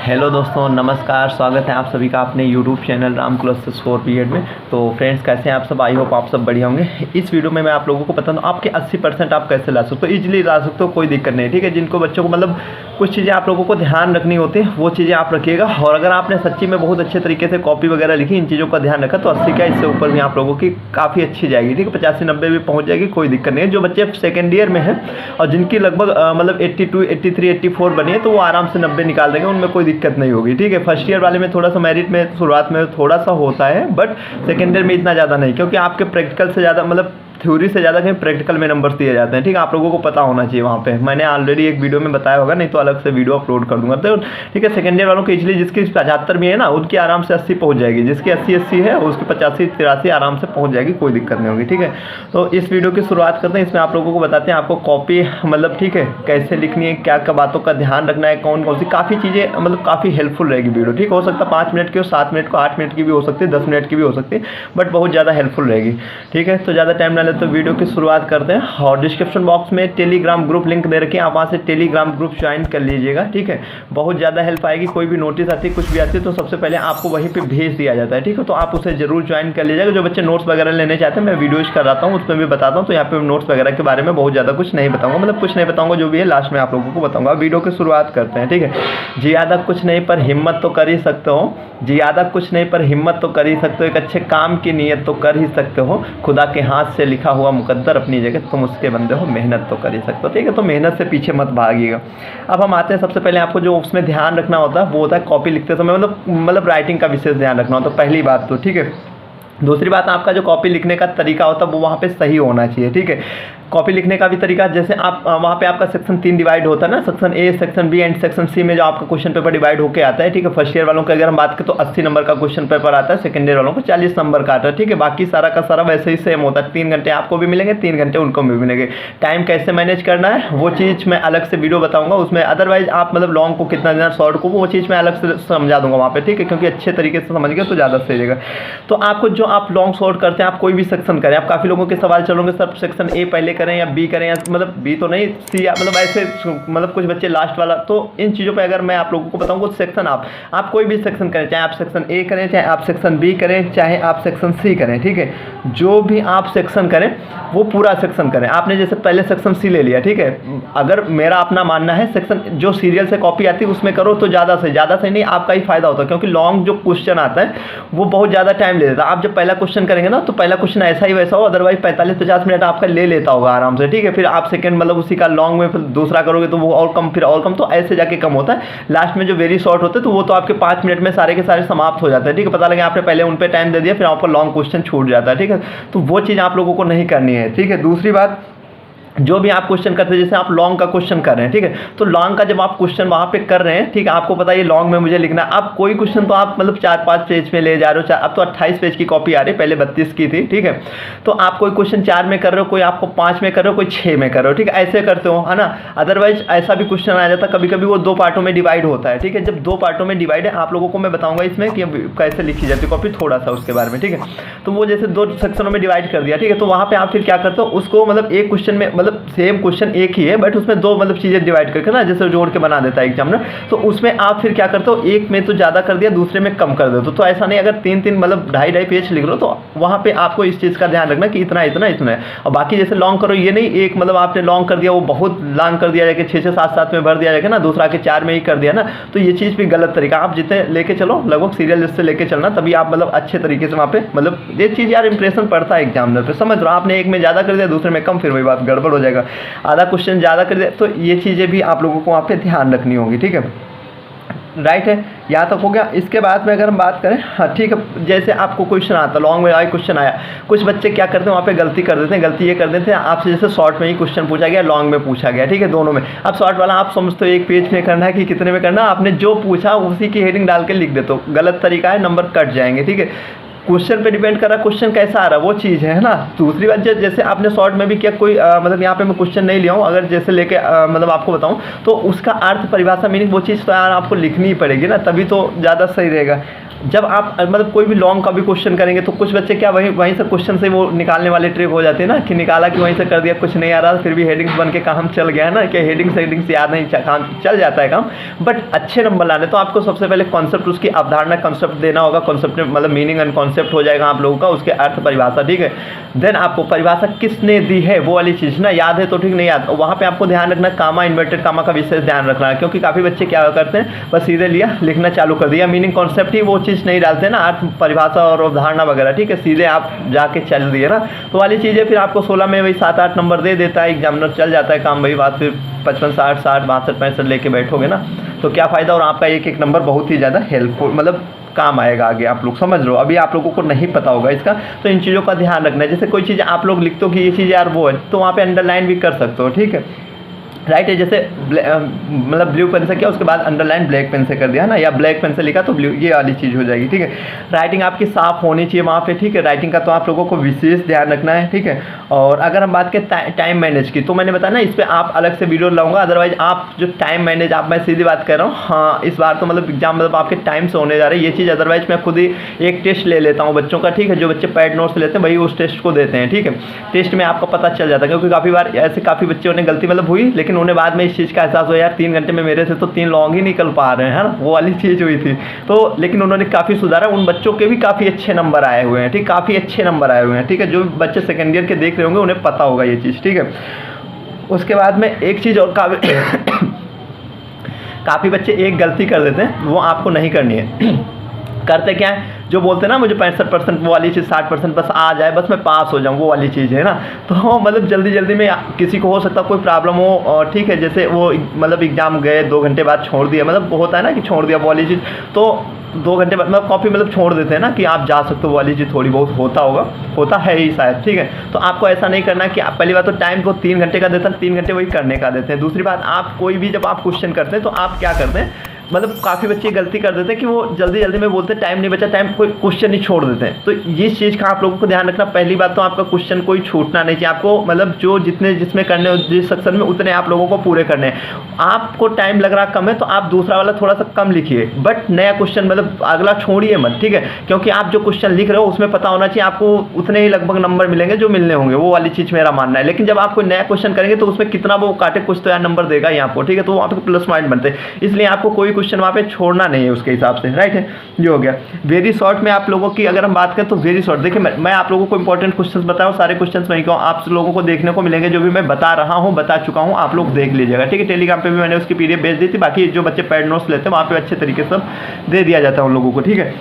Hello दोस्तों, नमस्कार। स्वागत है आप सभी का अपने YouTube channel Ram classes for BEd में। तो फ्रेंड्स, कैसे हैं आप सब? आई होप आप सब बढ़िया होंगे। इस वीडियो में मैं आप लोगों को बता दूं आपके 80% आप कैसे ला सकते हो, इजीली ला सकते हो, कोई दिक्कत नहीं, ठीक है। जिनको बच्चों को मतलब कुछ चीज़ें आप लोगों को ध्यान रखनी होती है, वो चीज़ें आप रखिएगा। और अगर आपने सच्ची में बहुत अच्छे तरीके से कॉपी वगैरह लिखी, इन चीज़ों का ध्यान रखा, तो 80 क्या इससे ऊपर भी आप लोगों की काफ़ी अच्छी जाएगी, ठीक है। 85-90 भी पहुँच जाएगी, कोई दिक्कत नहीं है। जो बच्चे सेकेंड ईयर में हैं और जिनकी लगभग मतलब 82, 83, 84 बनी है, तो वो आराम से 90 निकाल देंगे, उनमें कोई दिक्कत नहीं होगी, ठीक है। फर्स्ट ईयर वाले में थोड़ा सा मेरिट में शुरुआत में थोड़ा सा होता है, बट सेकेंड ईयर में इतना ज़्यादा नहीं, क्योंकि आपके प्रैक्टिकल से ज़्यादा मतलब थ्योरी से ज़्यादा कहीं प्रैक्टिकल में नंबर्स दिए जाते हैं, ठीक है। आप लोगों को पता होना चाहिए वहाँ पे, मैंने ऑलरेडी एक वीडियो में बताया होगा, नहीं तो अलग से वीडियो अपलोड कर दूंगा। तो ठीक है, सेकेंड ईयर वालों को इजली जिसकी 75 भी है ना, उनकी आराम से 80 पहुँच जाएगी, जिसकी 80 है उसकी 85-83 आराम से पहुँच जाएगी, कोई दिक्कत नहीं होगी, ठीक है। तो इस वीडियो की शुरुआत करते हैं। इसमें आप लोगों को बताते हैं आपको कॉपी मतलब ठीक है कैसे लिखनी है, क्या क्या बातों का ध्यान रखना है, कौन कौन सी काफ़ी चीज़ें, मतलब काफ़ी हेल्पफुल रहेगी वीडियो, ठीक। हो सकता है 5 मिनट की हो, 7 मिनट को, 8 मिनट की भी हो सकती है, 10 मिनट की भी हो सकती है, बट बहुत ज़्यादा हेल्पफुल रहेगी, ठीक है। तो ज़्यादा टाइम ना ले तो वीडियो की शुरुआत करते हैं। और डिस्क्रिप्शन बॉक्स में टेलीग्राम ग्रुप लिंक दे रखे हैं, आप वहाँ से टेलीग्राम ग्रुप ज्वाइन कर लीजिएगा, ठीक है। बहुत ज़्यादा हेल्प आएगी। कोई भी नोटिस आती है, कुछ भी आती है, तो सबसे पहले आपको वहीं पे भेज दिया जाता है, ठीक है। तो आप उसे जरूर ज्वाइन कर लीजिएगा। जो बच्चे नोट्स वगैरह लेने चाहते हैं, मैं वीडियोज कराता हूँ, उसमें भी बताता हूँ। तो यहाँ पे नोट्स वगैरह के बारे में बहुत ज़्यादा कुछ नहीं बताऊँगा, मतलब कुछ नहीं बताऊँगा, जो भी है लास्ट में आप लोगों को बताऊँगा। वीडियो की शुरुआत करते हैं, ठीक है। ज़्यादा कुछ नहीं पर हिम्मत तो कर ही सकते हो, ज़्यादा कुछ नहीं पर हिम्मत तो कर ही सकते हो, एक अच्छे काम की नीयत तो कर ही सकते हो, खुदा के हाथ से लिखा हुआ मुकद्दर अपनी जगह, तुम उसके बंदे हो, मेहनत तो कर ही सकते हो, ठीक है। तो मेहनत से पीछे मत भागिएगा। अब हम आते हैं, सबसे पहले आपको जो उसमें ध्यान रखना होता है वो होता है कॉपी लिखते समय मतलब राइटिंग का विशेष ध्यान रखना होता है, पहली बात तो, ठीक है। दूसरी बात, आपका जो कॉपी लिखने का तरीका होता है वो वहाँ पे सही होना चाहिए, ठीक है। कॉपी लिखने का भी तरीका, जैसे आप वहाँ पे आपका सेक्शन 3 डिवाइड होता है ना, section A, section B and section C में जो आपका क्वेश्चन पेपर डिवाइड होकर आता है, ठीक है। फर्स्ट ईयर वालों की अगर हम बात करें तो 80 नंबर का क्वेश्चन पेपर आता है, सेकंड ईयर वालों को 40 नंबर का आता है, ठीक है। बाकी सारा का सारा वैसे ही सेम होता है, 3 घंटे आपको भी मिलेंगे, 3 घंटे उनको भी मिलेंगे। टाइम कैसे मैनेज करना है वो चीज़ मैं अलग से वीडियो बताऊँगा उसमें, अदरवाइज आप मतलब लॉन्ग को कितना देना, शॉर्ट को, वो चीज़ मैं अलग से समझा दूँगा वहाँ पर, ठीक है। क्योंकि अच्छे तरीके से समझ गए तो ज़्यादा सही रहेगा। तो आपको जो आप लॉन्ग शॉर्ट करते हैं, आप कोई भी सेक्शन करें, आप काफ़ी लोगों के सवाल चलोगे सर सेक्शन ए पहले करें या बी करें, या मतलब बी तो नहीं सी, मतलब ऐसे मतलब कुछ बच्चे लास्ट वाला। तो इन चीज़ों पे अगर मैं आप लोगों को बताऊँ, वो सेक्शन आप कोई भी सेक्शन करें, चाहे आप सेक्शन ए करें, चाहे आप सेक्शन बी करें, चाहे आप सेक्शन सी करें, ठीक है। जो भी आप सेक्शन करें वो पूरा सेक्शन करें। आपने जैसे पहले सेक्शन सी ले लिया, ठीक है। अगर मेरा अपना मानना है सेक्शन जो सीरियल से कॉपी आती है उसमें करो तो ज़्यादा से नहीं आपका ही फायदा होता है, क्योंकि लॉन्ग जो क्वेश्चन आता है वो बहुत ज़्यादा टाइम ले लेता है। आप जब पहला क्वेश्चन करेंगे ना, तो पहला क्वेश्चन ऐसा ही वैसा हो, अदरवाइज 45-50 मिनट आपका ले लेता होगा आराम से, ठीक है। फिर आप सेकंड मतलब उसी का लॉन्ग में फिर दूसरा करोगे तो वो और कम, फिर और कम, तो ऐसे जाके कम होता है। लास्ट में जो वेरी शॉर्ट होते हैं तो वो तो आपके 5 मिनट में सारे के सारे समाप्त हो जाते हैं, ठीक है। पता लगे आपने पहले उन पे टाइम दे दिया, फिर आपका लॉन्ग क्वेश्चन छूट जाता है, ठीक है। तो वो चीज़ आप लोगों को नहीं करनी है, ठीक है। दूसरी बात, जो भी आप क्वेश्चन करते हैं, जैसे आप लॉन्ग का क्वेश्चन कर रहे हैं, ठीक है। तो लॉन्ग का जब आप क्वेश्चन वहाँ पे कर रहे हैं, ठीक है, आपको पता है ये लॉन्ग में मुझे लिखना है। आप कोई क्वेश्चन तो आप मतलब 4-5 पेज में ले जा रहे हो, अब तो 28 पेज की कॉपी आ रही है, पहले 32 की थी, ठीक है। तो आप कोई क्वेश्चन 4 में कर रहे हो, कोई आपको 5 में कर रहे हो, कोई 6 में कर रहे हो, ठीक है, ऐसे करते हो, है ना। अदरवाइज ऐसा भी क्वेश्चन आ जाता है कभी कभी, वो 2 पार्टों में डिवाइड होता है, ठीक है। जब 2 पार्टों में डिवाइड है, आप लोगों को मैं बताऊंगा इसमें कि कैसे लिखी जाती है कॉपी, थोड़ा सा उसके बारे में, ठीक है। तो वो जैसे 2 सेक्शनों में डिवाइड कर दिया, ठीक है। तो वहाँ पे आप फिर क्या करते हो, उसको मतलब एक क्वेश्चन में मतलब सेम क्वेश्चन एक ही है, बट उसमें 2 मतलब चीज़ें डिवाइड करके ना, जैसे जोड़ के बना देता है एग्जामिनर। तो उसमें आप फिर क्या करते हो, एक में तो ज़्यादा कर दिया, दूसरे में कम कर दो। तो ऐसा नहीं, अगर 3-3 मतलब 2.5-2.5 पेज लिख लो, तो वहाँ पे आपको इस चीज़ का ध्यान रखना कि इतना इतना इतना है। और बाकी जैसे लॉन्ग करो, ये नहीं एक मतलब आपने लॉन्ग कर दिया, वो बहुत लॉन्ग कर दिया जाके 6-6, 7-7 में भर दिया जाएगा ना, दूसरा के 4 में ही कर दिया ना, तो ये चीज़ भी गलत तरीका। आप जितने लेके चलो, लगभग सीरियल जिससे लेके चलना, तभी आप मतलब अच्छे तरीके से वहाँ पे मतलब ये चीज़ यार इंप्रेशन पड़ता है एग्जामिनर पे, समझ लो। आपने एक में ज़्यादा कर दिया, दूसरे में कम, फिर वही बात गड़बड़ हो जाएगा। आधा क्वेश्चन ज़्यादा कर दिया, तो ये चीज़ें भी आप लोगों को वहाँ पे ध्यान रखनी होगी, ठीक है। राइट है, यहाँ तक हो गया। इसके बाद में अगर हम बात करें, हाँ ठीक है, जैसे आपको क्वेश्चन आता, लॉन्ग में क्वेश्चन आया, कुछ बच्चे क्या करते हैं वहाँ पे गलती कर देते हैं। गलती ये कर देते हैं, आपसे जैसे शॉर्ट में ही क्वेश्चन पूछा गया, लॉन्ग में पूछा गया, ठीक है, दोनों में। अब शॉर्ट वाला आप समझते हो 1 पेज में करना है कि कितने में करना, आपने जो पूछा उसी की हेडिंग डाल के लिख देते हो, गलत तरीका है, नंबर कट जाएंगे, ठीक है। क्वेश्चन पे डिपेंड कर रहा है, क्वेश्चन कैसा आ रहा है वो चीज़ है ना। दूसरी बात जैसे आपने शॉर्ट में भी किया कोई मतलब यहाँ पे मैं क्वेश्चन नहीं लिया हूँ, अगर जैसे लेके मतलब आपको बताऊँ तो उसका अर्थ परिभाषा मीनिंग वो चीज़ तो यार आपको लिखनी ही पड़ेगी ना, तभी तो ज़्यादा सही रहेगा। जब आप मतलब कोई भी लॉन्ग का भी क्वेश्चन करेंगे तो कुछ बच्चे क्या वहीं से क्वेश्चन से वो निकालने वाले ट्रिक हो जाते हैं ना, कि निकाला कि वहीं से कर दिया, कुछ नहीं आ रहा फिर भी हेडिंग्स बन के काम चल गया है ना, कि हेडिंग्स याद नहीं, काम चल जाता है काम। बट अच्छे नंबर लाने तो आपको सबसे पहले कॉन्सेप्ट, उसकी अवधारणा कॉन्सेप्ट देना होगा, कॉन्सेप्ट मतलब मीनिंग एंड कॉन्सेप्ट हो जाएगा आप लोगों का, उसके अर्थ परिभाषा, ठीक है। देन आपको परिभाषा किसने दी है वो वाली चीज़ ना याद है तो ठीक, नहीं याद वहाँ पे आपको ध्यान रखना, कामा इन्वर्टेड कामा का विशेष ध्यान रखना है, क्योंकि काफ़ी बच्चे क्या करते हैं बस सीधे लिया लिखना चालू कर दिया, मीनिंग कॉन्सेप्ट ही वो चीज़ नहीं डालते ना, अर्थ परिभाषा और अवधारणा वगैरह, ठीक है, सीधे आप जाके चल दिए ना तो वाली चीज़ें फिर आपको 16 में वही 7-8 नंबर दे देता है एग्जामिनर, चल जाता है काम। वही बात फिर 55, 60, 62, 65 लेके बैठोगे ना तो क्या फ़ायदा, और आपका एक एक नंबर बहुत ही ज़्यादा हेल्पफुल मतलब काम आएगा आगे, आप लोग समझ लो। अभी आप लोगों को नहीं पता होगा इसका, तो इन चीज़ों का ध्यान रखना है। जैसे कोई चीज़ आप लोग लिखते हो कि ये चीज़ यार वो है, तो वहाँ पे अंडरलाइन भी कर सकते हो, ठीक है, राइट है। जैसे मतलब ब्लू पेन से किया उसके बाद अंडरलाइन ब्लैक पेन से कर दिया ना, या ब्लैक पेन से लिखा तो ब्लू, ये वाली चीज़ हो जाएगी, ठीक है। राइटिंग आपकी साफ होनी चाहिए वहाँ पे, ठीक है, राइटिंग का तो आप लोगों को विशेष ध्यान रखना है, ठीक है। और अगर हम बात करें टाइम मैनेज की, तो मैंने बताया ना इस पर आप अलग से वीडियो लाऊंगा, अदरवाइज आप जो टाइम मैनेज, आप मैं सीधी बात कर रहा हूँ, हाँ इस बार तो मतलब एग्जाम मतलब आपके टाइम से होने जा रही है ये चीज़, अदरवाइज मैं खुद ही एक टेस्ट ले लेता हूँ बच्चों का, ठीक है, जो बच्चे पैड नोट्स लेते हैं वही उस टेस्ट को देते हैं, ठीक है। टेस्ट में आपको पता चल जाता है, क्योंकि काफ़ी बार ऐसे काफ़ी बच्चों ने गलती मतलब हुई, लेकिन उन्हें बाद में इस चीज़ का एहसास हो यार 3 घंटे में मेरे से तो 3 लॉन्ग ही निकल पा रहे हैं ना, वो वाली चीज़ हुई थी। तो लेकिन उन्होंने काफ़ी सुधारा, उन बच्चों के भी काफ़ी अच्छे नंबर आए हुए हैं, ठीक, काफ़ी अच्छे नंबर आए हुए हैं, ठीक है। जो बच्चे सेकेंड ईयर के देख रहे होंगे उन्हें पता होगा ये चीज़, ठीक है। उसके बाद में एक चीज़ और काफ़ी बच्चे एक गलती कर देते हैं, वो आपको नहीं करनी है। करते क्या है, जो बोलते हैं ना मुझे 65% वो वाली चीज़, 60% बस आ जाए, बस मैं पास हो जाऊँ, वो वाली चीज़ है ना। तो मतलब जल्दी जल्दी में किसी को हो सकता है कोई प्रॉब्लम हो, और ठीक है, जैसे वो मतलब एग्ज़ाम गए 2 घंटे बाद छोड़ दिया, मतलब होता है ना कि छोड़ दिया वो वाली चीज़, तो 2 घंटे बाद मतलब कॉपी मतलब छोड़ देते हैं ना कि आप जा सकते हो, वो वाली चीज़ थोड़ी बहुत होता होगा, होता है ही शायद, ठीक है। तो आपको ऐसा नहीं करना कि आप पहली बात तो टाइम को 3 घंटे का देते हैं, 3 घंटे वही करने का देते हैं। दूसरी बात, आप कोई भी जब आप क्वेश्चन करते हैं तो आप क्या करते हैं, मतलब काफ़ी बच्चे गलती कर देते हैं कि वो जल्दी जल्दी में बोलते हैं टाइम नहीं बचा, टाइम कोई क्वेश्चन ही छोड़ देते हैं। तो ये चीज़ का आप लोगों को ध्यान रखना, पहली बात तो आपका क्वेश्चन कोई छूटना नहीं चाहिए, आपको मतलब जो जितने जिसमें करने जिस सेक्शन में उतने आप लोगों को पूरे करने हैं। आपको टाइम लग रहा कम है तो आप दूसरा वाला थोड़ा सा कम लिखिए, बट नया क्वेश्चन मतलब अगला छोड़िए मत, ठीक है, क्योंकि आप जो क्वेश्चन लिख रहे हो उसमें पता होना चाहिए आपको उतने ही लगभग नंबर मिलेंगे जो मिलने होंगे, वो वाली चीज़ मेरा मानना है। लेकिन जब आप कोई नया क्वेश्चन करेंगे तो उसमें कितना वो काटे कुछ तो यार नंबर देगा ही आपको, ठीक है, तो वहाँ पे प्लस माइनस बनते हैं, इसलिए आपको कोई क्वेश्चन वहाँ पे छोड़ना नहीं है उसके हिसाब से, राइट है। ये हो गया वेरी शॉर्ट में आप लोगों की अगर हम बात करें तो वेरी शॉर्ट, देखिए मैं आप लोगों को इंपॉर्टेंट क्वेश्चंस बताऊं, सारे क्वेश्चंस मैं कहूँ आप लोगों को देखने को मिलेंगे, जो भी मैं बता रहा हूँ बता चुका हूँ, आप लोग देख लीजिएगा, ठीक है। टेलीग्राम पे भी मैंने उसकी पीडीएफ भेज दी थी, बाकी जो बच्चे पैड नोट्स लेते हैं वहाँ पे अच्छे तरीके से दे दिया जाता है उन लोगों को, ठीक है।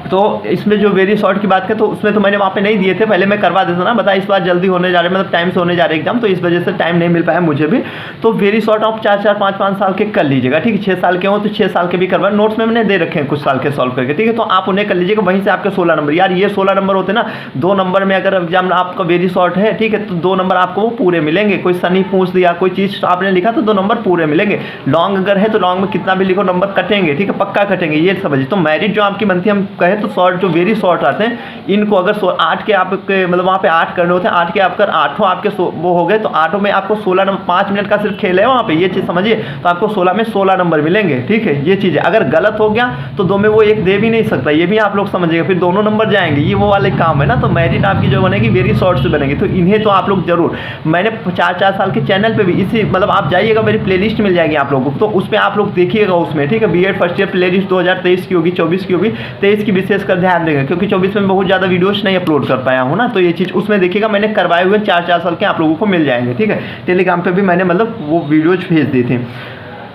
तो इसमें जो वेरी शॉर्ट की बात करें तो उसमें तो मैंने वहाँ पे नहीं दिए थे, पहले मैं करवा देता ना, बता इस बार जल्दी होने जा रहे मतलब टाइम से होने जा रहे एग्जाम, तो इस वजह से टाइम नहीं मिल पाया मुझे भी। तो वेरी शॉर्ट आप 4-4, 5-5 साल के कर लीजिएगा, ठीक है। 6 साल के हो तो 6 साल के भी करवा, नोट्स में मैंने दे रखे हैं कुछ साल के सॉल्व करके, ठीक है, तो आप उन्हें कर लीजिएगा, वहीं से आपके 16 नंबर, यार ये 16 नंबर होते ना, 2 नंबर में अगर एग्जाम आपका वेरी शॉर्ट है, ठीक है, तो 2 नंबर आपको वो पूरे मिलेंगे। कोई सनी पूछ दिया, कोई चीज़ आपने लिखा तो 2 नंबर पूरे मिलेंगे। लॉन्ग अगर है तो लॉन्ग में कितना भी लिखो नंबर कटेंगे, ठीक है, पक्का कटेंगे, ये समझिए। तो मेरिट जो आपकी बनती है, हम कहें तो शॉर्ट जो वेरी शॉर्ट आते हैं इनको अगर 8 के आपके मतलब वहाँ पे 8 करने होते हैं, 8 के आपका 8 आपके वो हो गए तो 8 में आपको 16 नंबर, 5 मिनट का सिर्फ खेल है वहाँ पे, ये चीज़ समझिए, तो आपको 16 में 16 नंबर मिलेंगे, ठीक है। ये चीज़ है, अगर गलत हो गया तो 2 में वो 1 दे भी नहीं सकता, ये भी आप लोग समझिएगा, फिर दोनों नंबर जाएंगे, ये वो वाले काम है ना। तो मेरिट आपकी जो बनेगी वेरी शॉर्ट से बनेगी, तो इन्हें तो आप लोग जरूर, मैंने 4-4 साल के चैनल पर भी इसी मतलब आप जाइएगा, मेरी प्ले लिस्ट मिल जाएगी आप लोगों को, तो उस पर आप लोग देखिएगा उसमें, ठीक है। BEd first year playlist 2023 की होगी, 24 की होगी, 23 की विशेषकर ध्यान देंगे, क्योंकि 24 में बहुत ज़्यादा वीडियोस नहीं अपलोड कर पाया हूँ ना, तो ये चीज़ उसमें देखिएगा, मैंने करवाए हुए 4-4 साल के आप लोगों को मिल जाएंगे, ठीक है। टेलीग्राम पे भी मैंने मतलब वो वीडियोज भेज दी थी।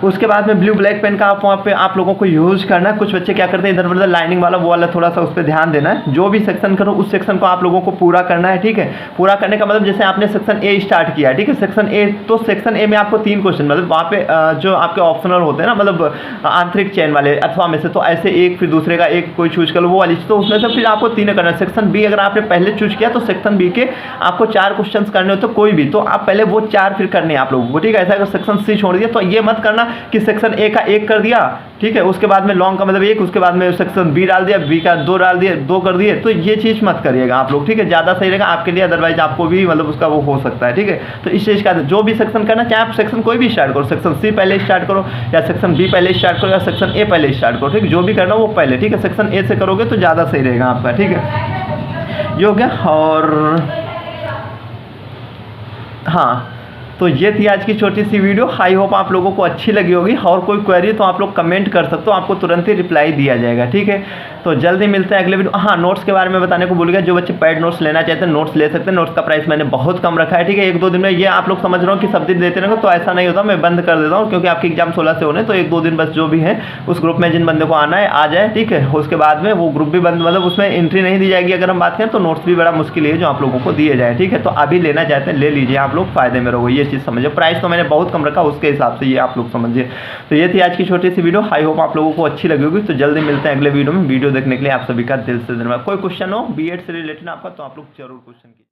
उसके बाद में ब्लू ब्लैक पेन का आप वहाँ पे आप लोगों को यूज़ करना है। कुछ बच्चे क्या करते हैं इधर उधर लाइनिंग वाला वो वाला थोड़ा सा उस पर ध्यान देना है। जो भी सेक्शन करो उस सेक्शन को आप लोगों को पूरा करना है, ठीक है। पूरा करने का मतलब जैसे आपने सेक्शन ए स्टार्ट किया है, ठीक है, सेक्शन ए, तो सेक्शन ए में आपको 3 क्वेश्चन मतलब वहाँ पे जो आपके ऑप्शनल होते हैं ना, मतलब आंतरिक चयन वाले अथवा में से, तो ऐसे एक फिर दूसरे का एक कोई चूज कर लो वो वाली, तो उसमें से फिर आपको 3 करना है। सेक्शन बी अगर आपने पहले चूज किया तो सेक्शन बी के आपको 4 क्वेश्चन करने होते कोई भी, तो आप पहले वो 4 फिर करने हैं आप लोगों को, ठीक है। ऐसा अगर सेक्शन सी छोड़ दिया तो ये मत करना कि सेक्शन ए का 1 कर दिया, ठीक है, उसके बाद में लॉन्ग का मतलब 1, उसके बाद में सेक्शन बी डाल दिया, बी का 2 डाल दिया, 2 कर दिए, तो ये चीज़ मत करिएगा आप लोग, ठीक है, ज़्यादा सही रहेगा आपके लिए, अदरवाइज आपको भी मतलब उसका वो हो सकता है, ठीक है। तो इस चीज़ का जो भी सेक्शन करना चाहे आप सेक्शन कोई भी स्टार्ट करो, सेक्शन सी पहले स्टार्ट करो या सेक्शन बी पहले स्टार्ट करो या सेक्शन ए पहले स्टार्ट करो, ठीक, जो भी करना वो पहले, ठीक है, सेक्शन ए से करोगे तो ज़्यादा सही रहेगा आपका, ठीक है, ये हो गया। और हाँ, तो ये थी आज की छोटी सी वीडियो, आई होप आप लोगों को अच्छी लगी होगी, और कोई क्वेरी तो आप लोग कमेंट कर सकते हो, आपको तुरंत ही रिप्लाई दिया जाएगा, ठीक है। तो जल्दी मिलते हैं अगले वीडियो। हाँ, नोट्स के बारे में बताने को भूल गया, जो बच्चे पेड नोट्स लेना चाहते हैं नोट्स ले सकते हैं, नोट्स का प्राइस मैंने बहुत कम रखा है, ठीक है, 1-2 दिन में, ये आप लोग समझ रहे हो कि सब दिन देते रहेंगे तो ऐसा नहीं होता, मैं बंद कर देता हूँ, क्योंकि आपके एग्जाम 16 से होने, तो 1-2 दिन बस जो भी है उस ग्रुप में जिन बंदे को आना है आ जाए, ठीक है, उसके बाद में वो ग्रुप भी बंद, मतलब उसमें एंट्री नहीं दी जाएगी। अगर हम बात करें तो नोट्स भी बड़ा मुश्किल है जो आप लोगों को दिए जाए, ठीक है, तो अभी लेना चाहते हैं ले लीजिए, आप लोग फायदे में रहोगे, ये चीज़ समझिए। प्राइस तो मैंने बहुत कम रखा, उसके हिसाब से ये आप लोग समझिए। तो ये थी आज की छोटी सी वीडियो, आई होप आप लोगों को अच्छी लगी होगी। तो जल्दी मिलते हैं अगले वीडियो में, वीडियो देखने के लिए आप सभी का दिल से धन्यवाद। कोई क्वेश्चन हो बीएड से रिलेटेड आपका तो आप लोग जरूर क्वेश्चन कीजिए।